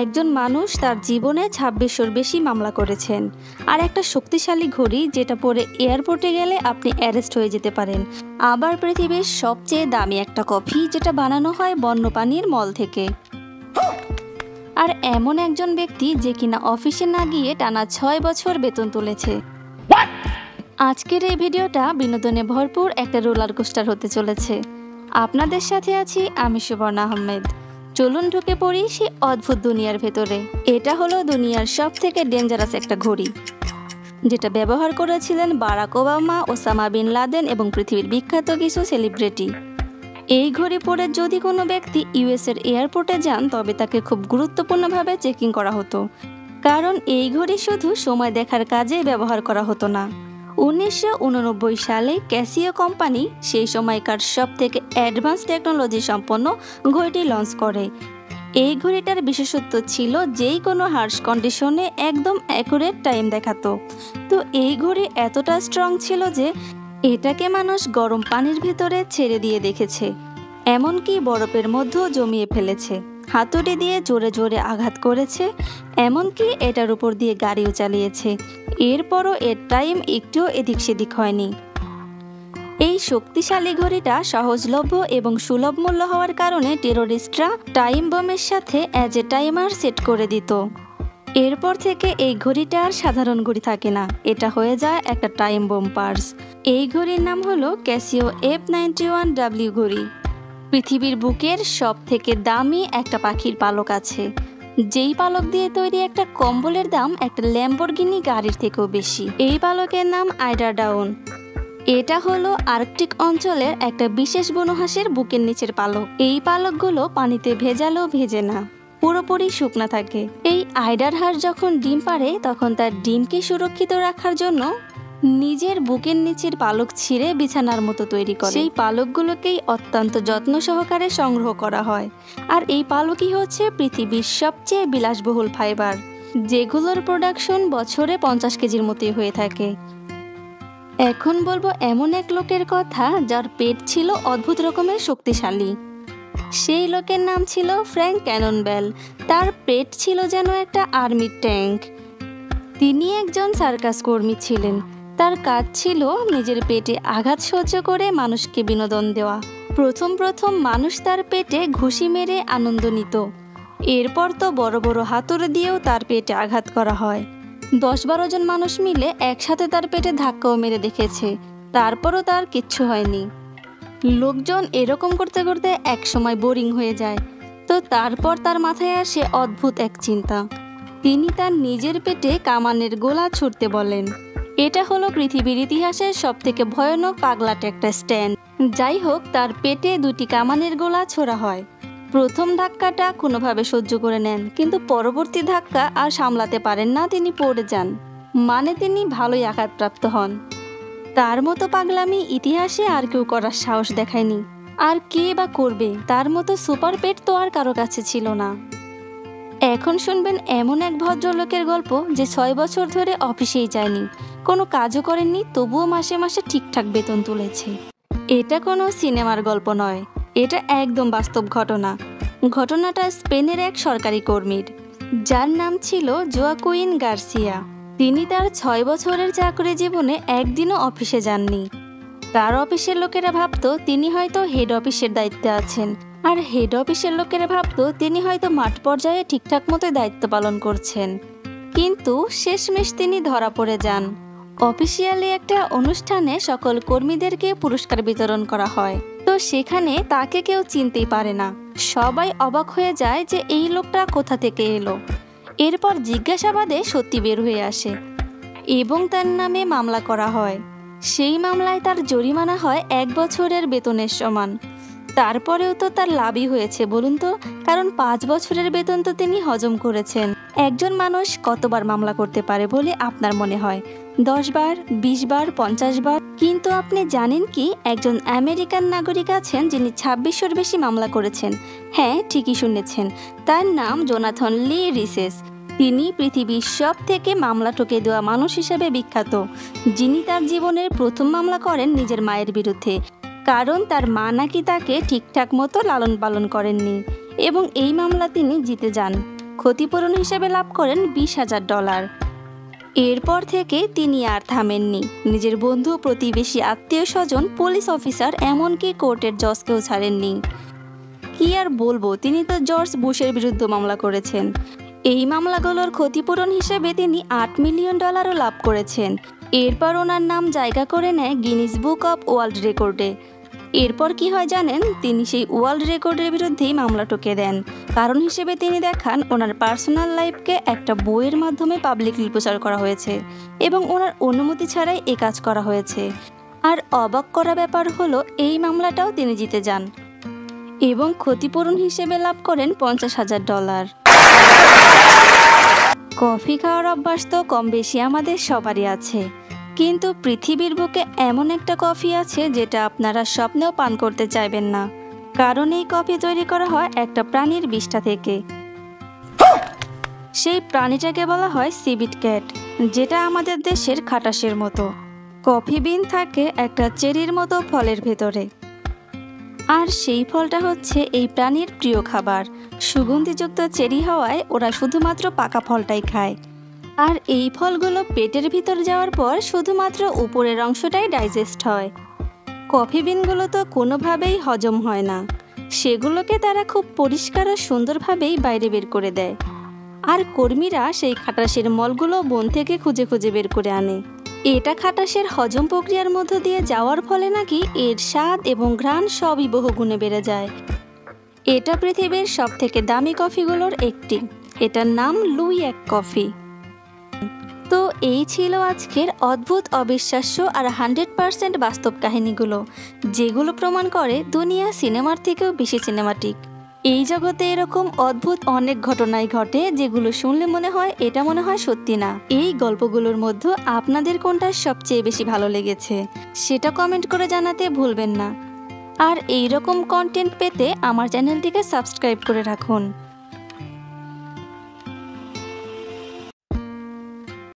একজন মানুষ তার জীবনে ২৬০০-র বেশি মামলা করেছেন, আর একটা শক্তিশালী ঘড়ি যেটা পরে এয়ারপোর্টে গেলে আপনি অ্যারেস্ট হয়ে যেতে পারেন। আবার পৃথিবীর সবচেয়ে দামি একটা কফি যেটা বানানো হয় বন্যপ্রাণীর মল থেকে। আর এমন একজন ব্যক্তি যে কিনা অফিসে না গিয়ে টানা ৬ বছর বেতন তুলেছে। আজকের এই ভিডিওটা বিনোদনে ভরপুর একটা রোলার কোস্টার হতে চলেছে। আপনাদের সাথে আছি আমি সুবর্ণা আহমেদ। চলুন ঢুকে পড়ি সেই অদ্ভুত দুনিয়ার ভেতরে। এটা হলো দুনিয়ার সব থেকে ডেঞ্জারাস একটা ঘড়ি, যেটা ব্যবহার করেছিলেন Barack Obama, Osama bin Laden এবং পৃথিবীর বিখ্যাত কিছু সেলিব্রিটি। এই ঘড়ি পরে যদি কোনো ব্যক্তি ইউএসের এয়ারপোর্টে যান তবে তাকে খুব গুরুত্বপূর্ণভাবে চেকিং করা হতো, কারণ এই ঘড়ি শুধু সময় দেখার কাজে ব্যবহার করা হতো না। ১৯৮৯ সালে ক্যাসিও কোম্পানি সেই সময়কার সব থেকে অ্যাডভান্স টেকনোলজি সম্পন্ন ঘড়িটি লঞ্চ করে। এই ঘড়িটার বিশেষত্ব ছিল যেই কোনো হার্শ কন্ডিশনে একদম অ্যাকুরেট টাইম দেখাতো। তো এই ঘড়ি এতটা স্ট্রং ছিল যে এটাকে মানুষ গরম পানির ভেতরে ছেড়ে দিয়ে দেখেছে, এমনকি বরফের মধ্যেও জমিয়ে ফেলেছে, হাতুড়ি দিয়ে জোরে জোরে আঘাত করেছে, এমনকি এটার উপর দিয়ে গাড়িও চালিয়েছে। এরপরও এর টাইম একটুও এদিক সেদিক হয়নি। এই শক্তিশালী ঘড়িটা সহজলভ্য এবং সুলভ মূল্য হওয়ার কারণে টেরোরিস্টরা টাইম বোমের সাথে অ্যাজ এ টাইমার সেট করে দিত। এরপর থেকে এই ঘড়িটা আর সাধারণ ঘড়ি থাকে না, এটা হয়ে যায় একটা টাইম বোম পার্স। এই ঘড়ির নাম হলো ক্যাসিও F91W ঘড়ি। পৃথিবীর বুকের সব থেকে দামি একটা পাখির পালক আছে, যেই পালক দিয়ে তৈরি একটা কম্বলের দাম একটা ল্যাম্বরগিনি গাড়ির থেকেও বেশি। এই পালকের নাম আইডার ডাউন। এটা হলো আর্কটিক অঞ্চলের একটা বিশেষ বনহাঁসের বুকের নিচের পালক। এই পালকগুলো পানিতে ভেজালেও ভেজে না, পুরোপুরি শুকনা থাকে। এই আইডার হাঁস যখন ডিম পাড়ে তখন তার ডিমকে সুরক্ষিত রাখার জন্য নিজের বুকের নিচের পালক ছিঁড়ে বিছানার মতো তৈরি করে। সেই পালকগুলোকেই অত্যন্ত যত্ন সহকারে সংগ্রহ করা হয়। আর এই পালকই হচ্ছে পৃথিবীর সবচেয়ে বিলাসবহুল ফাইবার, যেগুলোর প্রোডাকশন বছরে ৫০ কেজির মতোই হয়ে থাকে। এখন বলবো এমন এক লোকের কথা যার পেট ছিল অদ্ভুত রকমের শক্তিশালী। সেই লোকের নাম ছিল ফ্র্যাঙ্ক ক্যাননবেল। তার পেট ছিল যেন একটা আর্মির ট্যাঙ্ক। তিনি একজন সার্কাস কর্মী ছিলেন। তার কাজ ছিল নিজের পেটে আঘাত সহ্য করে মানুষকে বিনোদন দেওয়া। প্রথম মানুষ তার পেটে ঘুষি মেরে আনন্দ নিত। এরপর তো বড় বড় হাতুড়ি দিয়েও তার পেটে আঘাত করা হয়। ১০-১২ জন মানুষ মিলে একসাথে তার পেটে ধাক্কাও মেরে দেখেছে, তারপরও তার কিচ্ছু হয়নি। লোকজন এরকম করতে করতে একসময় বোরিং হয়ে যায়। তো তারপর তার মাথায় আসে অদ্ভুত এক চিন্তা। তিনি তার নিজের পেটে কামানের গোলা ছুঁড়তে বলেন। এটা হলো পৃথিবীর ইতিহাসের সবথেকে ভয়ানক পাগলাটে একটা স্ট্যান্ড। যাই হোক, তার পেটে ২টি কামানের গোলা ছোড়া হয়। প্রথম ধাক্কাটা কোনোভাবে সহ্য করে নেন, কিন্তু পরবর্তী ধাক্কা আর সামলাতে পারেন না, তিনি পড়ে যান। মানে তিনি ভালোই আঘাতপ্রাপ্ত হন। তার মতো পাগলামি ইতিহাসে আর কেউ করার সাহস দেখায়নি। আর কে বা করবে? তার মতো সুপার পেট তো আর কারো কাছে ছিল না। এখন শুনবেন এমন এক ভদ্রলোকের গল্প যে ৬ বছর ধরে অফিসেই যায়নি, কোনো কাজও করেননি, তবুও মাসে মাসে ঠিকঠাক বেতন তুলেছে। এটা কোনো সিনেমার গল্প নয়, এটা একদম বাস্তব ঘটনা। ঘটনাটা স্পেনের এক সরকারি কর্মীর, যার নাম ছিল জোয়াকুইন গার্সিয়া। তিনি তার ৬ বছরের চাকরি জীবনে একদিনও অফিসে যাননি। তার অফিসের লোকেরা ভাবতো তিনি হয়তো হেড অফিসের দায়িত্বে আছেন, আর হেড অফিসের লোকেরা ভাবতো তিনি হয়তো মাঠ পর্যায়ে ঠিকঠাক মতো দায়িত্ব পালন করছেন। কিন্তু শেষমেশ তিনি ধরা পড়ে যান। অফিসিয়ালি একটা অনুষ্ঠানে সকল কর্মীদেরকে পুরস্কার বিতরণ করা হয়, তো সেখানে তাকে কেউ চিনতেই পারে না। সবাই অবাক হয়ে যায় যে এই লোকটা কোথা থেকে এলো। এরপর জিজ্ঞাসাবাদে সত্যি বের হয়ে আসে এবং তার নামে মামলা করা হয়। সেই মামলায় তার জরিমানা হয় ১ বছরের বেতনের সমান। তারপরেও তো তার লাভই হয়েছে বলুন তো, কারণ ৫ বছরের বেতন তো তিনি হজম করেছেন। একজন মানুষ কতবার মামলা করতে পারে বলে আপনার মনে হয়? ১০ বার, ২০ বার, ৫০ বার? কিন্তু আপনি জানেন কি, একজন আমেরিকান নাগরিক আছেন যিনি ২৬০০-র বেশি মামলা করেছেন। হ্যাঁ, ঠিকই শুনেছেন, তার নাম জোনাথন লি রিসেস। তিনি পৃথিবীর সব থেকে মামলা ঠকে দেওয়া মানুষ হিসেবে বিখ্যাত, যিনি তার জীবনের প্রথম মামলা করেন নিজের মায়ের বিরুদ্ধে, কারণ তার মা নাকি তাকে ঠিকঠাক মতো লালন পালন করেননি, এবং এই মামলা তিনি জিতে যান। ক্ষতিপূরণ হিসেবে লাভ করেন $20,000। এরপর থেকে তিনি আর থামেননি। নিজের বন্ধু, প্রতিবেশী, আত্মীয় স্বজন, পুলিশ অফিসার, এমনকি কোর্টের জজকেও ছাড়েননি। কি আর বলবো, তিনি তো জর্জ বুশের বিরুদ্ধে মামলা করেছেন। এই মামলাগুলোর ক্ষতিপূরণ হিসেবে তিনি $8 মিলিয়ন লাভ করেছেন। এরপর ওনার নাম জায়গা করে নেয় গিনিস বুক অব ওয়ার্ল্ড রেকর্ডে। এরপর কি হয় জানেন, তিনি সেই ওয়ার্ল্ড রেকর্ডের বিরুদ্ধেই মামলা ঠুকে দেন। কারণ হিসেবে তিনি দেখান ওনার পার্সোনাল লাইফকে একটা বইয়ের মাধ্যমে পাবলিকলি প্রচার করা হয়েছে এবং ওনার অনুমতি ছাড়াই এ কাজ করা হয়েছে। আর অবাক করা ব্যাপার হলো, এই মামলাটাও তিনি জিতে যান এবং ক্ষতিপূরণ হিসেবে লাভ করেন $50,000। কফি খাওয়ার অভ্যাস তো কম বেশি আমাদের সবারই আছে, কিন্তু পৃথিবীর বুকে এমন একটা কফি আছে যেটা আপনারা স্বপ্নেও পান করতে চাইবেন না। কারণ এই কফি তৈরি করা হয় একটা প্রাণীর বিষ্ঠা থেকে। সেই প্রাণীটাকে বলা হয় সিবিট ক্যাট, যেটা আমাদের দেশের খাটাসের মতো। কফি বিন থাকে একটা চেরির মতো ফলের ভেতরে, আর সেই ফলটা হচ্ছে এই প্রাণীর প্রিয় খাবার। সুগন্ধিযুক্ত চেরি হওয়ায় ওরা শুধুমাত্র পাকা ফলটাই খায়, আর এই ফলগুলো পেটের ভিতর যাওয়ার পর শুধুমাত্র উপরের অংশটাই ডাইজেস্ট হয়। কফি বিনগুলো তো কোনোভাবেই হজম হয় না, সেগুলোকে তারা খুব পরিষ্কার ও সুন্দরভাবেই বাইরে বের করে দেয়। আর কর্মীরা সেই খাটাসের মলগুলো বন থেকে খুঁজে খুঁজে বের করে আনে। এটা খাটাসের হজম প্রক্রিয়ার মধ্য দিয়ে যাওয়ার ফলে নাকি এর স্বাদ এবং ঘ্রাণ সবই বহুগুণে বেড়ে যায়। এটা পৃথিবীর সবথেকে দামি কফিগুলোর একটি। এটার নাম লুই এক কফি। তো এই ছিল আজকের অদ্ভুত, অবিশ্বাস্য আর 100% বাস্তব কাহিনীগুলো, যেগুলো প্রমাণ করে দুনিয়া সিনেমার থেকেও বেশি সিনেমাটিক। এই জগতে এরকম অদ্ভুত অনেক ঘটনাই ঘটে, যেগুলো শুনলে মনে হয় সত্যি না। এই গল্পগুলোর মধ্যে আপনাদের কোনটা সবচেয়ে বেশি ভালো লেগেছে সেটা কমেন্ট করে জানাতে ভুলবেন না। আর এই রকম কন্টেন্ট পেতে আমার চ্যানেলটিকে সাবস্ক্রাইব করে রাখুন।